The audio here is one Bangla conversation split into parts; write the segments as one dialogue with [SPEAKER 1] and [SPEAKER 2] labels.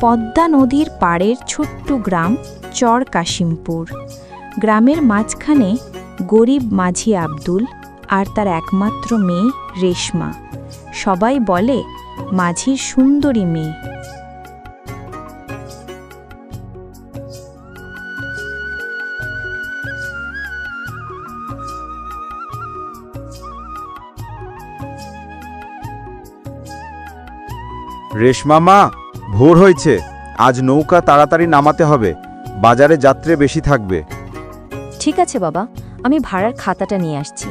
[SPEAKER 1] পদ্মা নদীর পাড়ের ছোট্ট গ্রাম চর কাশিমপুর। গ্রামের মাঝখানে গরিব মাঝি আব্দুল আর তার একমাত্র মেয়ে রেশমা। সবাই বলে মাঝির সুন্দরী মেয়ে।
[SPEAKER 2] রেশমা মা, ভোর হয়েছে, আজ নৌকা তাড়াতাড়ি নামাতে হবে, বাজারে যাত্রে বেশি থাকবে।
[SPEAKER 3] ঠিক আছে বাবা, আমি ভাড়ার খাতাটা নিয়ে আসছি।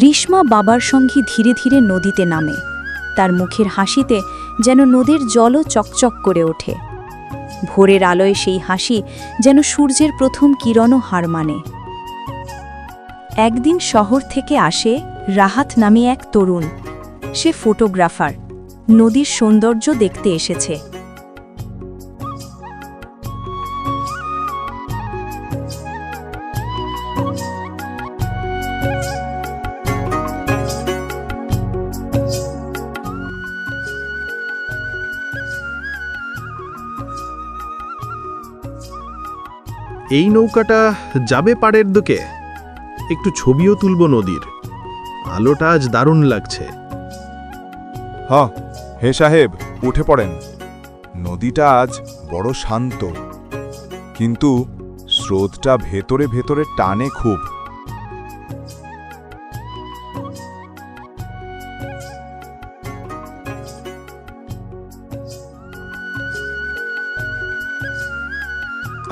[SPEAKER 1] রেশমা বাবার সঙ্গে ধীরে ধীরে নদীতে নামে। তার মুখের হাসিতে যেন নদীর জলও চকচক করে ওঠে। ভোরের আলোয় সেই হাসি যেন সূর্যের প্রথম কিরণও হার মানে। একদিন শহর থেকে আসে রাহাত নামে এক তরুণ। সে ফটোগ্রাফার, নদীর সৌন্দর্য দেখতে এসেছে।
[SPEAKER 4] এই নৌকাটা যাবে পাড়ের দিকে, একটু ছবিও তুলব নদীর। আলোটা আজ দারুণ লাগছে।
[SPEAKER 2] হে সাহেব, উঠে পড়েন। নদীটা আজ বড় শান্ত, কিন্তু স্রোতটা ভেতরে ভেতরে টানে খুব।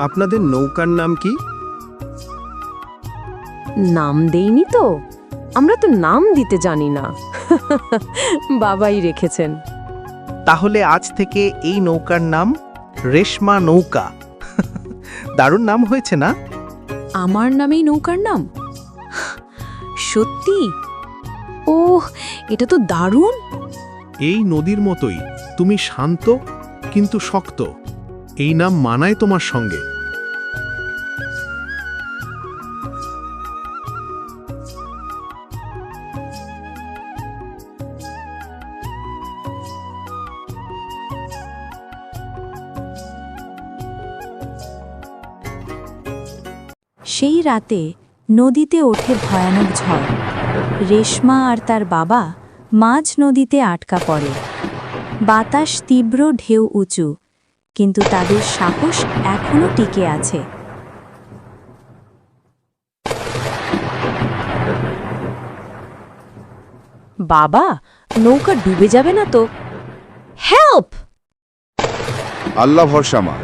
[SPEAKER 4] আপনাদের নৌকার নাম কি?
[SPEAKER 3] নাম দেইনি তো, আমরা তো নাম দিতে জানি না। বাবাই রেখেছেন।
[SPEAKER 5] তাহলে আজ থেকে এই নৌকার নাম রেশমা নৌকা। দারুণ নাম হয়েছে না?
[SPEAKER 3] আমার নামেই নৌকার নাম? সত্যি? ওহ, এটা তো দারুণ।
[SPEAKER 4] এই নদীর মতোই তুমি শান্ত কিন্তু শক্ত। এই নাম মানায় তোমার সঙ্গে।
[SPEAKER 1] সেই রাতে নদীতে ওঠে ভয়ানক ঝড়। রেশমা আর তার বাবা মাঝ নদীতে আটকা পড়ে। বাতাস তীব্র, ঢেউ উঁচু, কিন্তু তাদের সাহস এখনো টিকে আছে।
[SPEAKER 3] বাবা, নৌকা ডুবে যাবে না তো? হেল্প!
[SPEAKER 2] আল্লাহ ভরসা মা,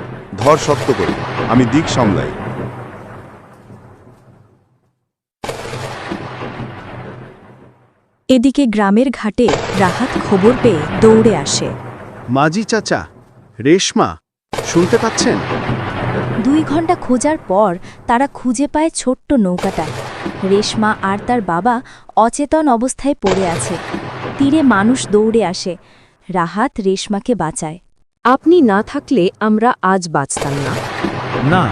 [SPEAKER 2] ধর শক্ত করে, আমি দিক সামলাই।
[SPEAKER 1] এদিকে গ্রামের ঘাটে রাহাত খবর পেয়ে দৌড়ে আসে।
[SPEAKER 4] মাঝি চাচা, রেশমা, শুনতে পাচ্ছেন?
[SPEAKER 1] 2 ঘন্টা খোঁজার পর তারা খুঁজে পায় ছোট্ট নৌকাটা। রেশমা আর তার বাবা অচেতন অবস্থায় পড়ে আছে। তীরে মানুষ দৌড়ে আসে। রাহাত রেশমাকে বাঁচায়।
[SPEAKER 3] আপনি না থাকলে আমরা আজ বাঁচতাম না।
[SPEAKER 5] না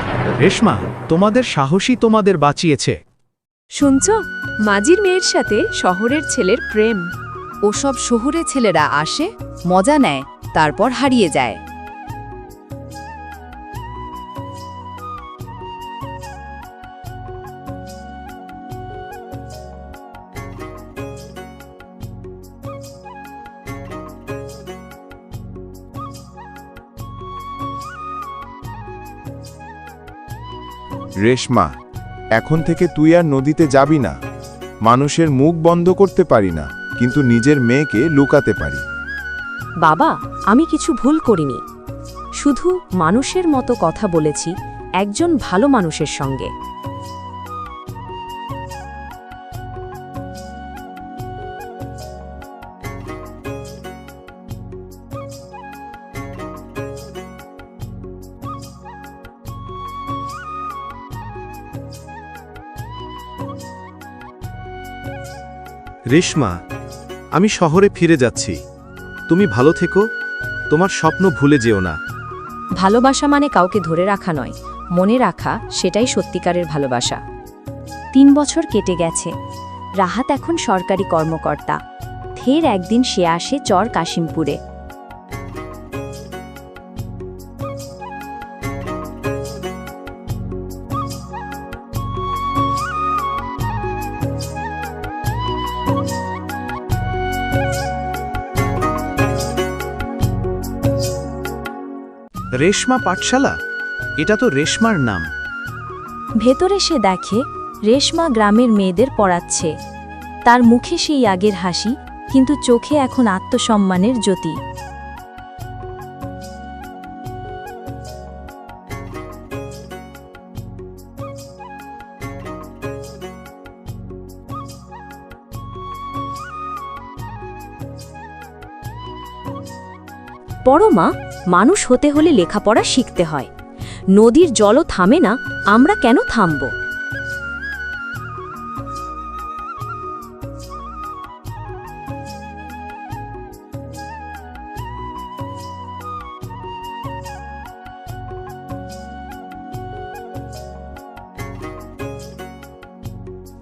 [SPEAKER 5] রেশমা, তোমাদের সাহসী তোমাদের বাঁচিয়েছে।
[SPEAKER 3] শুনছ, মাঝির মেয়ের সাথে শহরের ছেলের প্রেম।
[SPEAKER 6] ওসব শহুরে ছেলেরা আসে, মজা নেয়, তারপর হারিয়ে যায়।
[SPEAKER 2] রেশমা, এখন থেকে তুই আর নদীতে যাবি না। মানুষের মুখ বন্ধ করতে পারি না, কিন্তু নিজের মেয়েকে লুকাতে পারি।
[SPEAKER 3] বাবা, আমি কিছু ভুল করিনি। শুধু মানুষের মতো কথা বলেছি, একজন ভালো মানুষের সঙ্গে।
[SPEAKER 4] রেশমা, আমি শহরে ফিরে যাচ্ছি। তুমি ভালো থেকো, তোমার স্বপ্ন ভুলে যেও না।
[SPEAKER 3] ভালোবাসা মানে কাউকে ধরে রাখা নয়, মনে রাখা সেটাই সত্যিকারের ভালোবাসা।
[SPEAKER 1] 3 বছর কেটে গেছে। রাহাত এখন সরকারি কর্মকর্তা। ফের একদিন সে আসে চর কাশিমপুরে।
[SPEAKER 5] রেশমা পাঠশালা, এটা তো রেশমার নাম।
[SPEAKER 1] ভেতরে সে দেখে রেশমা গ্রামের মেয়েদের পড়াচ্ছে। তার মুখে সেই আগের হাসি, কিন্তু চোখে এখন আত্মসম্মানের জ্যোতি।
[SPEAKER 3] বড় মা, মানুষ হতে হলে লেখাপড়া শিখতে হয়। নদীর জলও থামে না, আমরা কেন থামব?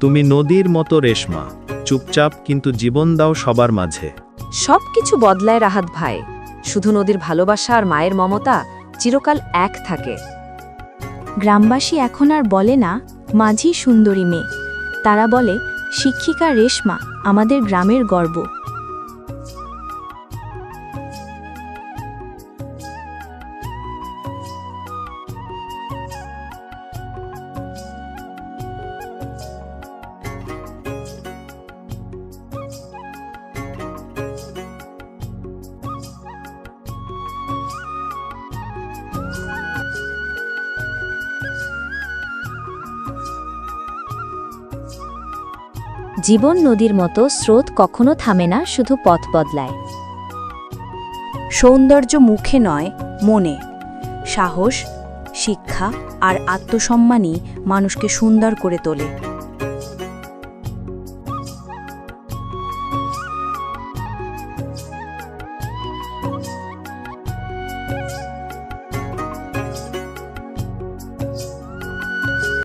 [SPEAKER 4] তুমি নদীর মতো রেশমা, চুপচাপ কিন্তু জীবন দাও সবার মাঝে।
[SPEAKER 3] সব কিছু বদলায় রাহাত ভাই, শুধু নদীর ভালোবাসা আর মায়ের মমতা চিরকাল এক থাকে।
[SPEAKER 1] গ্রামবাসী এখন আর বলে না মাঝি সুন্দরী মেয়ে, তারা বলে শিক্ষিকা রেশমা আমাদের গ্রামের গর্ব। জীবন নদীর মতো, স্রোত কখনো থামে না, শুধু পথ বদলায়। সৌন্দর্য মুখে নয়, মনে। সাহস, শিক্ষা আর আত্মসম্মানই মানুষকে সুন্দর করে তোলে।